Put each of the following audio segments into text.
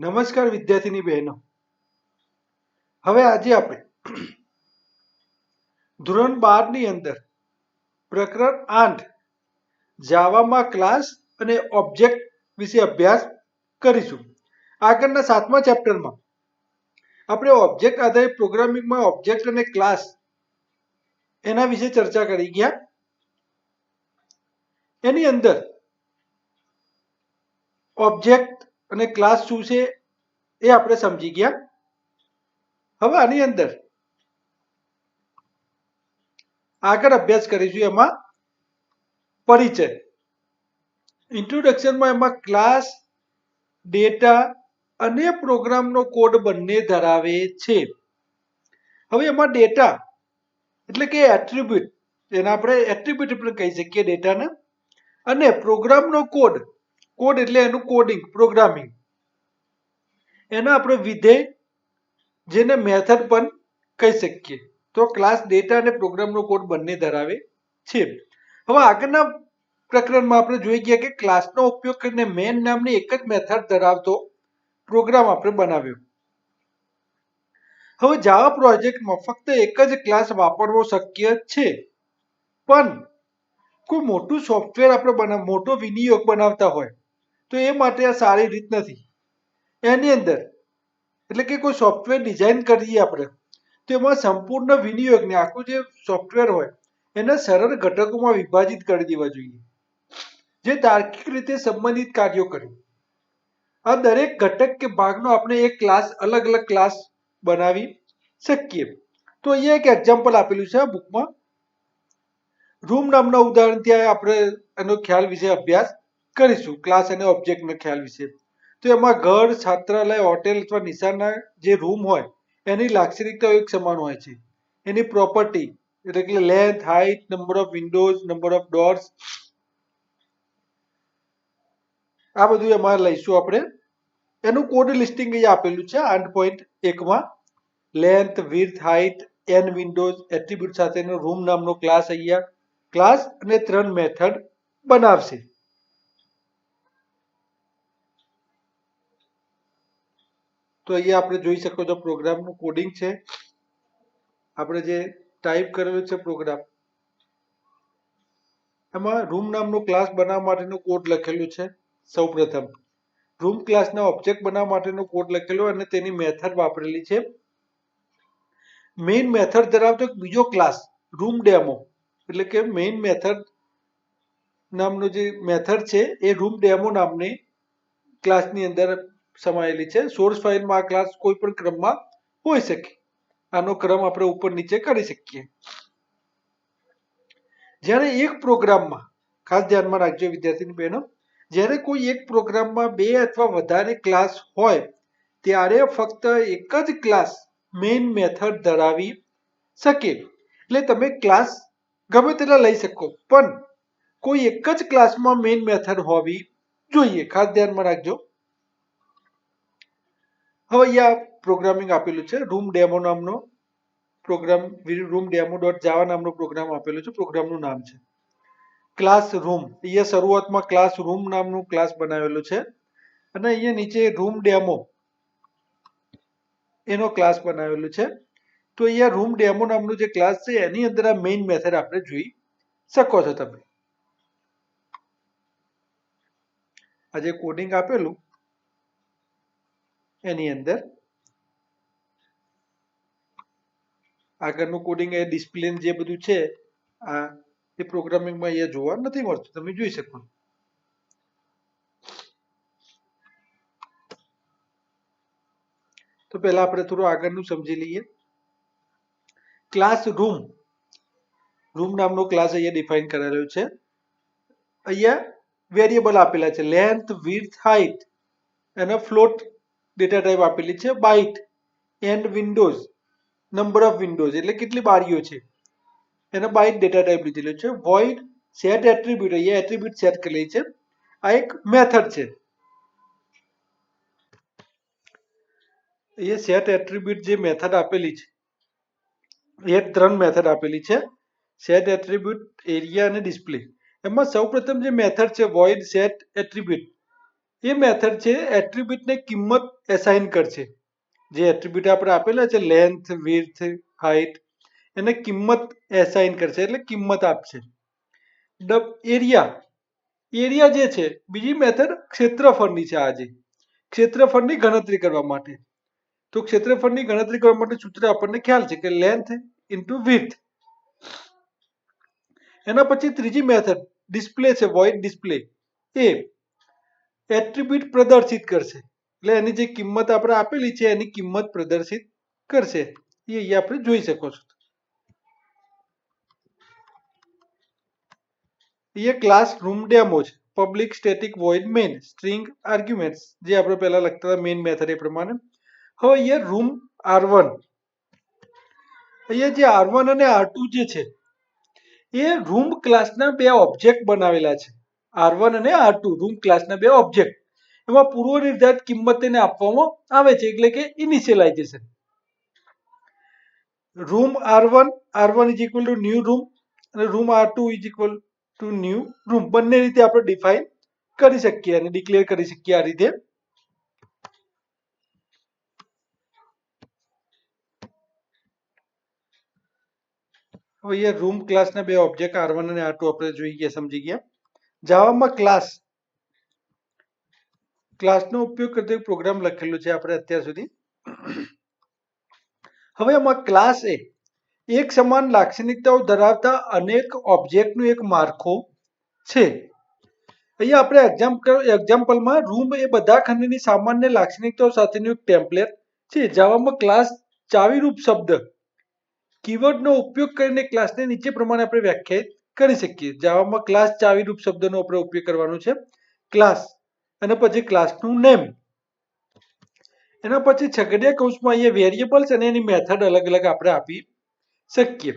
નમસ્કાર વિદ્યાર્થીની બહેનો. હવે આજે આપણે ધોરણ 12 ની અંદર પ્રકરણ 8 જાવામાં ક્લાસ અને ઓબ્જેક્ટ વિશે અભ્યાસ કરીશું. આગળના 7મા ચેપ્ટરમાં આપણે ઓબ્જેક્ટ આધારિત પ્રોગ્રામિંગમાં ઓબ્જેક્ટ અને ક્લાસ એના વિશે ચર્ચા કરી ગયા. એની અંદર ઓબ્જેક્ટ અને ક્લાસ શું છે એ આપણે સમજી ગયા. હવે આની અંદર આગળ અભ્યાસ કરીશું એમાં પરિચય. ઇન્ટ્રોડક્શનમાં એમાં ક્લાસ, ડેટા અને પ્રોગ્રામનો કોડ બંને ધરાવે છે. હવે એમાં ડેટા એટલે કે એટ્રીબ્યુટ, જેને આપણે એટ્રીબ્યુટ પણ કહી શકીએ ડેટાને, અને પ્રોગ્રામનો કોડ, કોડ એટલે એનું કોડિંગ, પ્રોગ્રામિંગ, એના આપણે વિધેય જેને મેથડ પણ કહી શકીએ. તો ક્લાસ, ડેટા અને પ્રોગ્રામનો કોડ બંને ધરાવે છે. હવે આગળના પ્રકરણમાં આપણે જોઈ ગયા કે ક્લાસનો ઉપયોગ કરીને મેઇન નામની એક જ મેથડ ધરાવતો પ્રોગ્રામ આપણે બનાવ્યો. હવે જાવા પ્રોજેક્ટમાં ફક્ત એક જ ક્લાસ વાપરવો શક્ય છે, પણ કોઈ મોટું સોફ્ટવેર આપણે મોટો વિનિયોગ બનાવતા હોય તો એ માટે આ સારી રીત નથી. એની અંદર એટલે કે કોઈ સોફ્ટવેર ડિઝાઇન કરીએ આપણે તો એમાં સંપૂર્ણ વિનિયોગને, આખું જે સોફ્ટવેર હોય એને સરળ ઘટકોમાં વિભાજિત કરી દેવા જોઈએ, જે તાર્કિક રીતે સંબંધિત કાર્યો કરે. આ દરેક ઘટક કે ભાગનો આપણે એક ક્લાસ, અલગ અલગ ક્લાસ બનાવી શકીએ. તો અહીંયા એક એક્ઝામ્પલ આપેલું છે આ બુકમાં. રૂમ નામના ઉદાહરણથી આપણે એનો ખ્યાલ વિશે અભ્યાસ કરીશું, ક્લાસ અને ઓબ્જેક્ટના ખ્યાલ વિશે. તો એમાં ઘર, છાત્રાલય, હોટેલ અથવા નિશાળના જે રૂમ હોય એની લાક્ષણિકતાઓ એક સમાન હોય છે. એની પ્રોપર્ટી એટલે કે length, height, number of Windows, number of doors, આ બધું એમાં લઈશું આપણે. એનું કોડ લિસ્ટિંગ અહીંયા આપેલું છે 8.1માં. Length, width, height, and windows, attribute સાથેનો રૂમ નામનો ક્લાસ અહીંયા ક્લાસ અને 3 મેથડ બનાવશે. તો અહીંયા આપણે જોઈ શકો છો પ્રોગ્રામનું કોડિંગ છે. આપણે જે ટાઈપ કરેલો છે પ્રોગ્રામ, એમાં રૂમ નામનો ક્લાસ બનાવવા માટેનો કોડ લખેલું છે. સૌપ્રથમ રૂમ ક્લાસના ઓબ્જેક્ટ બનાવવા માટેનો કોડ લખેલો અને તેની મેથડ વાપરેલી છે. મેઇન મેથડ ધરાવતો એક બીજો ક્લાસ રૂમ ડેમો, એટલે કે મેઇન મેથડ નામનો જે મેથડ છે એ રૂમ ડેમો નામની ક્લાસની અંદર સમાયેલી છે. સોર્સ ફાઇલમાં આ ક્લાસ કોઈ પણ ક્રમમાં હોઈ શકે. આનો ક્રમ આપણે ઉપર નીચે કરી શકીએ. જ્યારે એક પ્રોગ્રામમાં, ખાસ ધ્યાનમાં રાખજો વિદ્યાર્થીની બહેનો, જ્યારે કોઈ એક પ્રોગ્રામમાં 2 અથવા વધારે ક્લાસ હોય ત્યારે ફક્ત એક જ ક્લાસ મેઇન મેથડ ધરાવી શકે. એટલે તમે ક્લાસ ગમે તેટલા લઈ શકો, પણ કોઈ એક જ ક્લાસમાં મેઇન મેથડ હોવી જોઈએ. ખાસ ધ્યાનમાં રાખજો. હવે અહીંયા પ્રોગ્રામિંગ આપેલું છે. રૂમ ડેમો નામનો પ્રોગ્રામ, રૂમ ડેમો ડોટ જાવા નામનો પ્રોગ્રામ આપેલો છે. પ્રોગ્રામનું નામ છે ક્લાસ રૂમ. અહીંયા શરૂઆતમાં ક્લાસ રૂમ નામનું ક્લાસ બનાવેલો છે અને અહીંયા નીચે રૂમ ડેમો એનો ક્લાસ બનાવેલો છે. તો અહીંયા રૂમ ડેમો નામનો જે ક્લાસ છે એની અંદર આ મેઇન મેથડ આપણે જોઈ શકો છો તમે. આ જે કોડિંગ આપેલું એની અંદર આગળનું કોડિંગ, એ ડિસ્પ્લે જે બધું છે આ એ પ્રોગ્રામિંગમાં અહીંયા જોવા નથી મળતું, તમે જોઈ શકો. તો પહેલા આપણે થોડું આગળનું સમજી લઈએ. ક્લાસ રૂમ, રૂમ નામનો ક્લાસ અહીંયા ડિફાઇન કરેલો છે. અહીંયા વેરિયેબલ આપેલા છે લેન્થ, વિડ્થ, હાઇટ અને ફ્લોટ ડેટા ટાઈપ આપેલી છે. Byte, and windows, number of windows એટલે કેટલી બારીઓ છે એને બાઇટ ડેટા ટાઈપ લીધેલો છે. વોઇડ, સેટ એટ્રીબ્યુટ, અહીંયા એટ્રીબ્યુટ સેટ કરેલી છે. આ એક મેથડ છે. અહીંયા સેટ એટ્રીબ્યુટ જે મેથડ આપેલી છે એ 3 મેથડ આપેલી છે: સેટ એટ્રીબ્યુટ, એરિયા અને ડિસ્પ્લે. એમાં સૌપ્રથમ જે મેથડ છે વોઇડ સેટ એટ્રીબ્યુટ, એ મેથડ છે એટ્રીબ્યુટને કિંમત એસાઇન કરશે. જે એટ્રીબ્યુટ આપણે આપેલા છે લેન્થ, વિડ્થ, હાઇટ, એને કિંમત એસાઇન કરશે એટલે કિંમત આપશે. એરિયા જે છે બીજી મેથડ ક્ષેત્રફળની છે. આજે ક્ષેત્રફળની ગણતરી કરવા માટે, તો ક્ષેત્રફળની ગણતરી કરવા માટે સૂત્ર આપણને ખ્યાલ છે કે લેન્થ ઇન્ટુ વિડ્થ. એના પછી ત્રીજી મેથડ ડિસ્પ્લે છે, વોઇડ ડિસ્પ્લે. એ એટ્રીબ્યુટ પ્રદર્શિત કરશે એટલે એની જે કિંમત આપણે આપેલી છે એની કિંમત પ્રદર્શિત કરશે. એ અહીંયા આપણે જોઈ શકો છો. એ ક્લાસ રૂમ ડેમો છે. Public static void main string arguments જે આપણે પહેલા લખતા હતા મેઇન મેથડ એ પ્રમાણે. હવે અહીંયા રૂમ R1, અહીંયા જે R1 અને R2 જે છે એ રૂમ ક્લાસના બે ઓબ્જેક્ટ બનાવેલા છે. R1 અને R2 રૂમ ક્લાસના બે ઓબ્જેક્ટ. એમાં પૂર્વ નિર્ધારિત કિંમત તેને આપવામાં આવે છે એટલે કે initialization. Room R1 is equal to new room અને room R2 is equal to new room. બંને રીતે આપણે ડિફાઇન કરી શકીએ અને ડિક્લેર કરી શકીએ આ રીતે. હવે અહીંયા રૂમ ક્લાસના બે ઓબ્જેક્ટ R1 અને R2 આપણે જોઈ ગયા, સમજી ગયા. જાવામાં ક્લાસનો ઉપયોગ કરતો એક પ્રોગ્રામ લખેલો છે આપણે અત્યાર સુધી. હવે એમાં ક્લાસ એક સમાન લાક્ષણિકતાઓ ધરાવતા અનેક ઓબ્જેક્ટનું એક માળખું છે. અહીંયા આપણે એક્ઝામ્પલમાં રૂમ એ બધા ખંડની સામાન્ય લાક્ષણિકતાઓ સાથેનું એક ટેમ્પલેટ છે. જાવામાં ક્લાસ ચાવીરૂપ શબ્દ કીવર્ડનો ઉપયોગ કરીને ક્લાસને નીચે પ્રમાણે આપણે વ્યાખ્યાયિત કરી શકીએ. જાવામાં ક્લાસ ચાવીરૂપ શબ્દનો આપણે ઉપયોગ કરવાનો છે. ક્લાસ અને પછી ક્લાસનું નેમ. એના પછી છગડીયા કૌંસમાં અહીંયા વેરિયેબલ્સ અને એની મેથડ અલગ અલગ આપણે આપી શકીએ.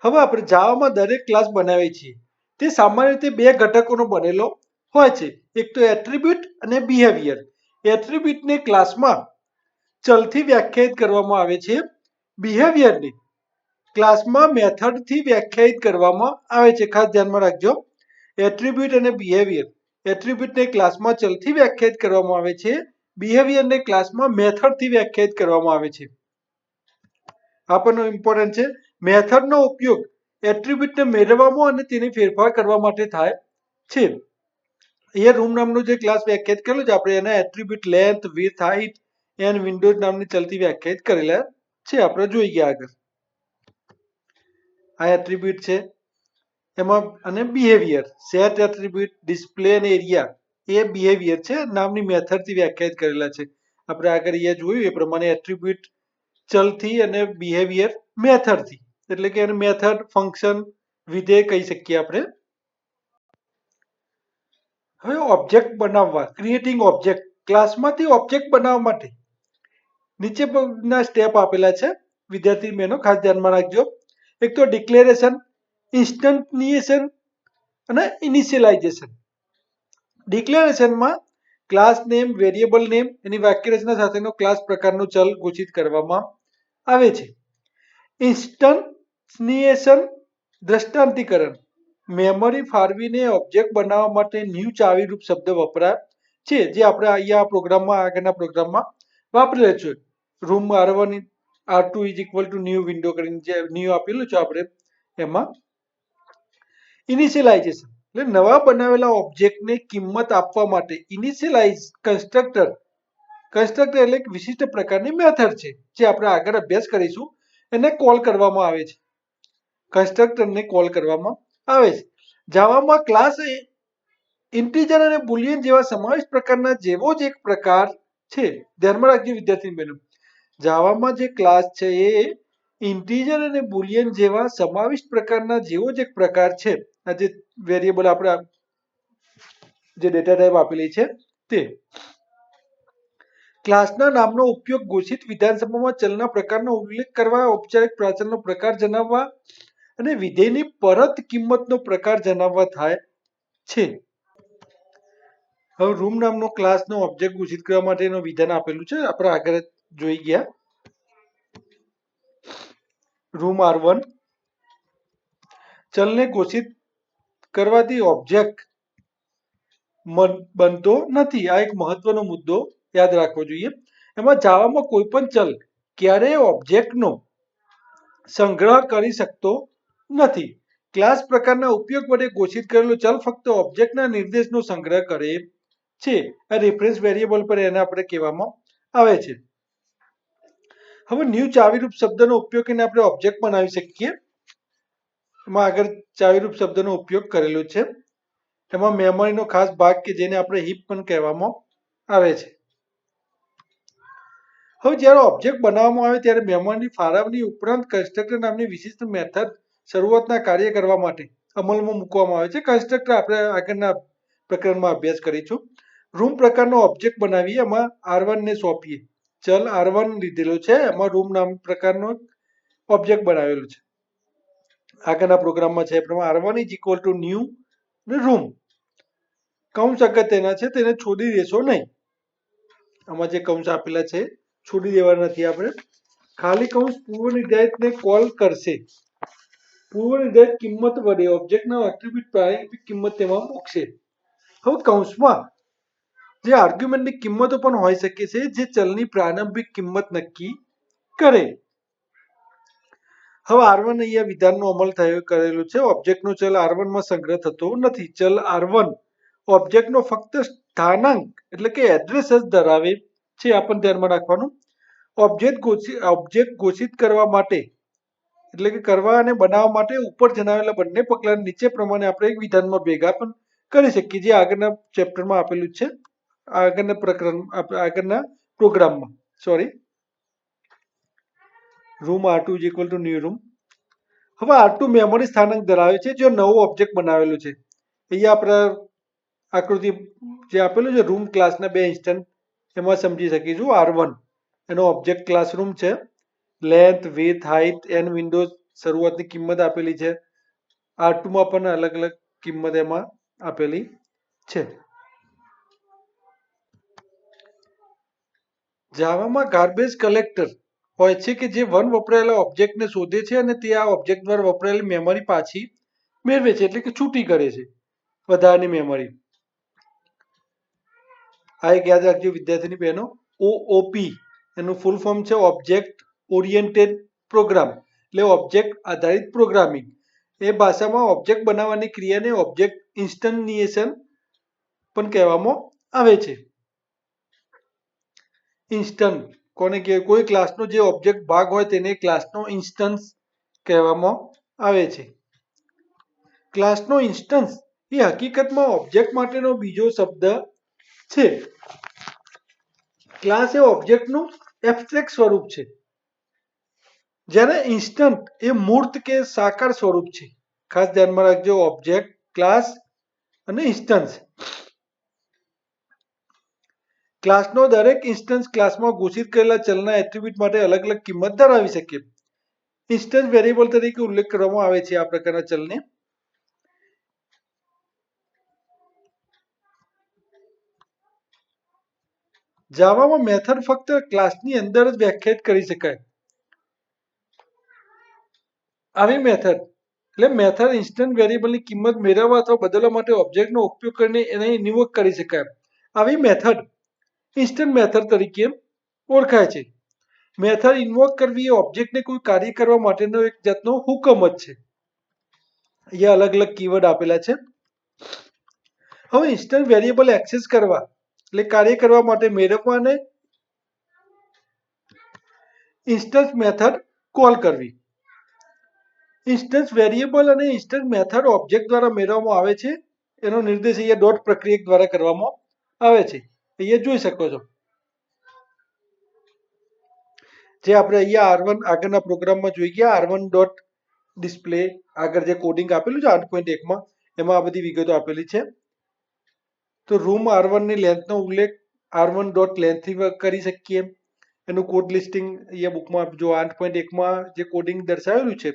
હવે આપણે જાવામાં દરેક ક્લાસ બનાવીએ છીએ તે સામાન્ય રીતે બે ઘટકોનો બનેલો હોય છે. એક તો એટ્રીબ્યુટ અને બિહેવિયર. એટ્રીબ્યુટને ક્લાસમાં ચલથી વ્યાખ્યાયિત કરવામાં આવે છે. બિહેવિયરને ક્લાસમાં મેથડથી વ્યાખ્યાયિત કરવામાં આવે છે. ખાસ ધ્યાનમાં રાખજો, એટ્રીબ્યુટ અને બિહેવિયર. એટ્રીબ્યુટને ક્લાસમાં ચલથી વ્યાખ્યાયિત કરવામાં આવે છે. બિહેવિયરને ક્લાસમાં મેથડથી વ્યાખ્યાયિત કરવામાં આવે છે. આ પણ ઇમ્પોર્ટન્ટ છે. મેથડનો ઉપયોગ એટ્રીબ્યુટને મેળવવામાં અને તેને ફેરફાર કરવા માટે થાય છે. અહીંયા રૂમ નામનો જે ક્લાસ વ્યાખ્યાયિત કરેલો છે આપણે એના attribute length, width, height and Windows નામની ચલથી વ્યાખ્યાયિત કરેલા છે. આપણે જોઈ ગયા આગળ. આ એટ્રીબ્યુટ છે એમાં અને બિહેવિયર સેટ એટ્રીબ્યુટ, ડિસ્પ્લે અને એરિયા એ બિહેવિયર છે નામની મેથડથી વ્યાખ્યાયિત કરેલા છે. આપણે આગળ અહીંયા જોયું એ પ્રમાણે એટ્રીબ્યુટ ચલથી અને બિહેવિયર મેથડથી, એટલે કે એને મેથડ, ફંક્શન, વિધેય કહી શકીએ આપણે. હવે ઓબ્જેક્ટ બનાવવા, ક્રિએટિંગ ઓબ્જેક્ટ. ક્લાસમાંથી ઓબ્જેક્ટ બનાવવા માટે નીચેના સ્ટેપ આપેલા છે. વિદ્યાર્થી બહેનો ખાસ ધ્યાનમાં રાખજો. એક તો ડિક્લેરેશન, ઇન્સ્ટન્ટિએશન અને ઇનિશિયલાઇઝેશન. ડિક્લેરેશનમાં ક્લાસ નેમ, વેરિયેબલ નેમ, એની વાક્યરચના સાથેનો ક્લાસ પ્રકારનો ચલ ઘોષિત કરવામાં આવે છે. ઇન્સ્ટન્ટિએશન દ્રષ્ટાંતીકરણ. મેમરી ફાળવીને ઓબ્જેક્ટ બનાવવા માટે ન્યૂ ચાવીરૂપ શબ્દ વપરાય છે, જે આપણે અહીંયા આ પ્રોગ્રામમાં આગળના પ્રોગ્રામમાં વાપરેલો છે. Room R1 R2 is equal to new window કરીને જે ન્યૂ આપેલું છે આપણે એમાં. ઇનિશિયલાઇઝેશન એટલે નવા બનાવેલા ઓબ્જેક્ટને કિંમત આપવા માટે ઇનિશિયલાઇઝ કન્સ્ટ્રક્ટર એટલે એક વિશિષ્ટ પ્રકારની મેથડ છે જે આપણે આગળ અભ્યાસ કરીશું. એને કોલ કરવામાં આવે છે. કન્સ્ટ્રક્ટરને કોલ કરવામાં આવે છે. જાવામાં ક્લાસ ઇન્ટીજર અને બુલિયન જેવા સમાવિષ્ટ પ્રકારના જેવો જ એક પ્રકાર છે. ધ્યાનમાં રાખજો વિદ્યાર્થી બહેનો, જાવામાં જે ક્લાસ છે એ ઇન્ટીજર અને બુલિયન જેવા સમાવિષ્ટ પ્રકારના જેવો જ એક પ્રકાર છે. આ જે વેરિયેબલ આપણે જે ડેટા ટાઈપ આપેલી છે તે. ક્લાસના નામનો ઉપયોગ ઘોષિત વિધાનસભામાં ચલના પ્રકારનો ઉલ્લેખ કરવા, ઔપચારિક પ્રાચલનો પ્રકાર જણાવવા અને વિધેયની પરત કિંમતનો પ્રકાર જણાવવા થાય છે. હવે રૂમ નામનો ક્લાસનો ઓબ્જેક્ટ ઘોષિત કરવા માટેનું વિધાન આપેલું છે, આપણે આગળ જોઈ ગયા. રૂમ R1 ચલને ઘોષિત કરવાથી ઓબ્જેક્ટ બનતો નથી. આ એક મહત્વનો મુદ્દો યાદ રાખવો જોઈએ. એમાં જાવામાં કોઈ પણ ચલ ક્યારેય ઓબ્જેક્ટનો સંગ્રહ કરી શકતો નથી. ક્લાસ પ્રકારના ઉપયોગ વડે ઘોષિત કરેલો ચલ ફક્ત ઓબ્જેક્ટના નિર્દેશનો સંગ્રહ કરે છે. આ રેફરન્સ વેરિયેબલ પર એને આપણે કહેવામાં આવે છે. હવે ન્યૂ ચાવીરૂપ શબ્દનો ઉપયોગ કરીને આપણે ઓબ્જેક્ટ બનાવી શકીએ. એમાં આગળ ચાવીરૂપ શબ્દનો ઉપયોગ કરેલો છે. એમાં મેમરીનો ખાસ ભાગ કે જેને આપણે હીપ પણ કહેવામાં આવે છે. હવે જ્યારે ઓબ્જેક્ટ બનાવવામાં આવે ત્યારે મેમરીની ફાળવણી ઉપરાંત કન્સ્ટ્રક્ટર નામની વિશિષ્ટ મેથડ શરૂઆતના કાર્ય કરવા માટે અમલમાં મૂકવામાં આવે છે. કન્સ્ટ્રક્ટર આપણે આગળના પ્રકરણમાં અભ્યાસ કરીશું. રૂમ પ્રકારનો ઓબ્જેક્ટ બનાવીએ, એમાં R1 ને સોંપીએ. ચલ R1 લીધેલો છે, એમાં રૂમ નામ પ્રકારનો ઓબ્જેક્ટ બનાવેલો છે. આગળના પ્રોગ્રામમાં છે એ પ્રમાણે R1 is equal to new room. કૌંસ અગત્યના છે, તેને છોડી દેશો નહીં. આમાં જે કૌંસ આપેલા છે છોડી દેવાના નથી આપણે. ખાલી કૌંસ પૂર્વ નિર્ધારિતને કોલ કરશે. પૂર્વ નિર્ધારિત કિંમત વડે ઓબ્જેક્ટના એટ્રીબ્યુટ પ્રારંભિક કિંમત તેમાં મૂકશે. હવે કૌંસમાં જે આર્ગ્યુમેન્ટની કિંમતો પણ હોઈ શકે છે જે ચલની પ્રારંભિક કિંમત નક્કી કરે. હવે R1 અહીંયા વિધાનનો અમલ કરેલો છે. ઓબ્જેક્ટનો ચલ R1 માં સંગ્રહ થતો નથી. ચલ R1 ઓબ્જેક્ટનો ફક્ત સ્થાનાંક એટલે કે એડ્રેસ જ ધરાવે છે. આ પણ ધ્યાનમાં રાખવાનું. ઓબ્જેક્ટ ઘોષિત કરવા માટે એટલે કે કરવા અને બનાવવા માટે ઉપર જણાવેલા બંને પગલાં નીચે પ્રમાણે આપણે એક વિધાનમાં ભેગા પણ કરી શકીએ, જે આગળના ચેપ્ટરમાં આપેલું છે. આગળના પ્રોગ્રામમાં room R2 is equal to new room. હવે R2 મેમરી સ્થાનાંક ધરાવે છે જો નવો ઓબ્જેક્ટ બનાવેલો છે. અહીંયા આપણે આકૃતિ જે આપેલું છે રૂમ ક્લાસના બે ઇન્સ્ટન્સ એમાં સમજી શકીશું. R1 એનો ઓબ્જેક્ટ ક્લાસરૂમ છે. Length, width, height, and windows શરૂઆતની કિંમત આપેલી છે. R2 માં પણ અલગ અલગ કિંમત એમાં આપેલી છે. જાવામાં ગાર્બેજ કલેક્ટર હોય છે કે જે વન વપરાયેલા ઓબ્જેક્ટને શોધે છે અને તે આ ઓબ્જેક્ટ દ્વારા વપરાયેલી મેમરી પાછી મેળવે છે, એટલે કે છૂટી કરે છે વધારાની મેમરી. આ એક યાદ રાખજો વિદ્યાર્થીની બહેનો. OOP એનું ફૂલ ફોર્મ છે ઓબ્જેક્ટ ઓરિએન્ટેડ પ્રોગ્રામ, એટલે ઓબ્જેક્ટ આધારિત પ્રોગ્રામિંગ. એ ભાષામાં ઓબ્જેક્ટ બનાવવાની ક્રિયાને ઓબ્જેક્ટ ઇન્સ્ટન્ટિએશન પણ કહેવામાં આવે છે. ઇન્સ્ટન્સ કોને કહેવાય? કોઈ ક્લાસનો જે ઓબ્જેક્ટ ભાગ હોય તેને ક્લાસનો ઇન્સ્ટન્સ કહેવામાં આવે છે. ક્લાસનો ઇન્સ્ટન્સ એ હકીકતમાં ઓબ્જેક્ટ માટેનો બીજો શબ્દ છે. ક્લાસ એ ઓબ્જેક્ટનું એબ્સ્ટ્રેક્ટ સ્વરૂપ છે, જ્યારે ઇન્સ્ટન્ટ એ મૂર્ત કે સાકાર સ્વરૂપ છે. ખાસ ધ્યાનમાં રાખજો, ઓબ્જેક્ટ, ક્લાસ અને ઇન્સ્ટન્સ. ક્લાસનો દરેક ઇન્સ્ટન્સ ક્લાસમાં ઘોષિત કરેલા ચલના એટ્રીબ્યુટ માટે અલગ અલગ કિંમત ધરાવી શકે. ઇન્સ્ટન્સ વેરિયેબલ તરીકે ઉલ્લેખ કરવામાં આવે છે આ પ્રકારના ચલને. જાવામાં મેથડ ફક્ત ક્લાસની અંદર જ વ્યાખ્યાયિત કરી શકાય. આવી મેથડ એટલે મેથડ ઇન્સ્ટન્ટ વેરિયેબલની કિંમત મેળવવા અથવા બદલવા માટે ઓબ્જેક્ટનો ઉપયોગ કરીને એને ઇન્વોક કરી શકાય. આવી મેથડ ઇન્સ્ટન્ટ મેથડ તરીકે ઓળખાય છે. મેથડ ઇન્વોક કરવી એ ઓબ્જેક્ટને કોઈ કાર્ય કરવા માટેનો એક જાતનો હુકમ જ છે. અહીંયા અલગ અલગ કીવર્ડ આપેલા છે. હવે ઇન્સ્ટન્ટ વેરિયેબલ એક્સેસ કરવા એટલે કાર્ય કરવા માટે મેળવવાને ઇન્સ્ટન્સ મેથડ કોલ કરવી. ઇન્સ્ટન્સ વેરિયેબલ અને ઇન્સ્ટન્સ મેથડ ઓબ્જેક્ટ દ્વારા મેળવવામાં આવે છે. એનો નિર્દેશ અહીંયા ડોટ પ્રક્રિયક દ્વારા કરવામાં આવે છે. અહીંયા જોઈ શકો છો. જે આપણે અહીંયા R1 આગળના પ્રોગ્રામમાં જોઈ ગયા, R1 ડોટ ડિસ્પ્લે આગળ જે કોડિંગ આપેલું છે 8.1 એમાં આ બધી વિગતો આપેલી છે. તો રૂમ R1 ની લેન્થનો ઉલ્લેખ R1 ડોટ લેન્થથી કરી શકીએ. એનું કોડ લિસ્ટિંગ અહીંયા બુકમાં જો 8.1 જે કોડિંગ દર્શાવેલું છે,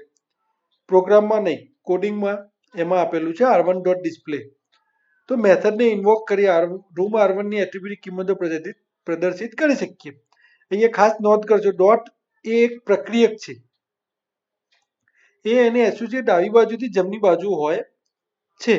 પ્રોગ્રામમાં નહીં કોડિંગમાં એમાં આપેલું છે R1 ડોટ ડિસ્પ્લે. તો મેથડને ઇન્વોક કરી રૂમ R1 ની એટ્રીબ્યુટની કિંમતો પ્રદર્શિત કરી શકીએ. અહીંયા ખાસ નોંધ કરજો, ડોટ એ એક પ્રક્રિયક છે. એ એને એસોસિએટ ડાબી બાજુથી જમણી બાજુ હોય છે.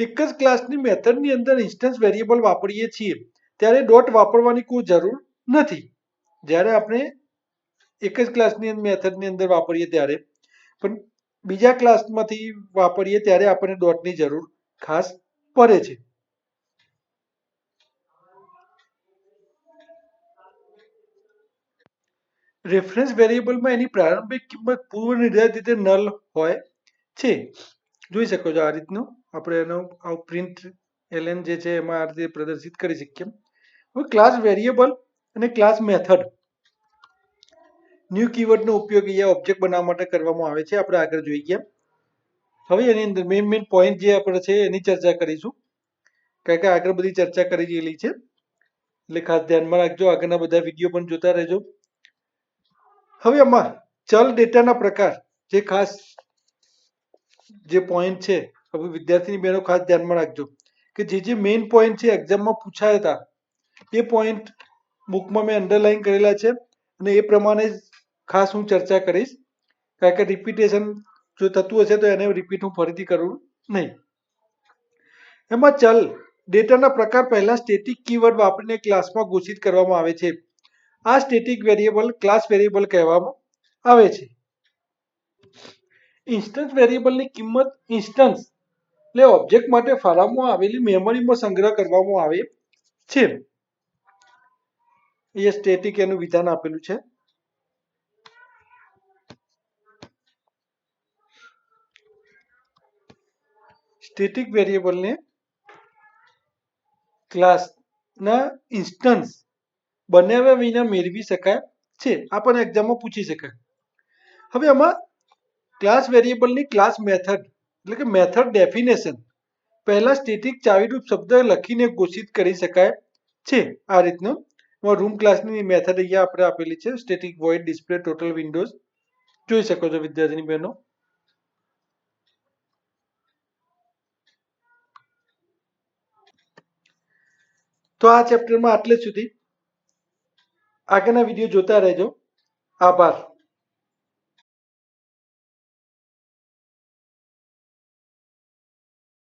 એક જ ક્લાસની મેથડની અંદર ઇન્સ્ટન્સ વેરિયેબલ વાપરીએ છીએ ત્યારે ડોટ વાપરવાની કોઈ જરૂર નથી. જ્યારે આપણે એક જ ક્લાસની મેથડની અંદર વાપરીએ ત્યારે, પણ બીજા ક્લાસમાંથી વાપરીએ ત્યારે આપણને ડોટની જરૂર ખાસ પડે છે. રેફરન્સ વેરિયેબલમાં એની પ્રારંભિક કિંમત પૂર્વ નિર્ધારિત રીતે નલ હોય છે. જોઈ શકો છો આ રીતનું આપણે એનો પ્રિન્ટ એલએન જે છે એમાં આ રીતે પ્રદર્શિત કરી શકીએ. હવે ક્લાસ વેરિયેબલ અને ક્લાસ મેથડ ન્યૂ કીવર્ડનો ઉપયોગ અહીંયા ઓબ્જેક્ટ બનાવવા માટે કરવામાં આવે છે. આપણે આગળ જોઈ ગયા. હવે એની અંદર મેઇન પોઈન્ટ જે આપણે છે એની ચર્ચા કરીશું, કારણ કે આગળ બધી ચર્ચા કરી ગયેલી છે, એટલે ખાસ ધ્યાનમાં રાખજો. આગળના બધા વિડીયો પણ જોતા રહેજો. હવે આમાં ચલ ડેટાના પ્રકાર જે ખાસ જે પોઈન્ટ છે, હવે વિદ્યાર્થીની બહેનો ખાસ ધ્યાનમાં રાખજો કે જે મેઇન પોઈન્ટ છે એક્ઝામમાં પૂછાયા હતા એ પોઈન્ટ બુકમાં મેં અંડરલાઈન કરેલા છે અને એ પ્રમાણે ખાસ હું ચર્ચા કરીશ, કારણ કે રિપીટેશન જો થતું હશે તો એને રિપીટ હું ફરીથી કરું નહીં. એમાં ચલ ડેટાના પ્રકાર પહેલા સ્ટેટિક કીવર્ડ વાપરીને ક્લાસમાં ઘોષિત કરવામાં આવે છે. આ સ્ટેટિક વેરિયેબલ ક્લાસ વેરિયેબલ કહેવામાં આવે છે. ઇન્સ્ટન્સ વેરિયેબલની કિંમત ઇન્સ્ટન્સ એટલે ઓબ્જેક્ટ માટે ફાળવવામાં આવેલી મેમરીમાં સંગ્રહ કરવામાં આવે છે. એ સ્ટેટિક એનું વિધાન આપેલું છે. સ્ટેટિક વેરિયેબલને ક્લાસના ઇન્સ્ટન્સ બનાવ્યા વિના મેળવી શકાય છે. આ પણ એક્ઝામમાં પૂછી શકાય. હવે આમાં ક્લાસ વેરિયેબલની ક્લાસ મેથડ એટલે કે મેથડ ડેફિનેશન પહેલા સ્ટેટિક ચાવીરૂપ શબ્દ લખીને ઘોષિત કરી શકાય છે. આ રીતનું રૂમ ક્લાસની મેથડ અહીંયા આપણે આપેલી છે, static void display total Windows. જોઈ શકો છો વિદ્યાર્થીની બહેનો. તો આ ચેપ્ટરમાં આટલે સુધી. આગળના વિડીયો જોતા રહેજો. આભાર.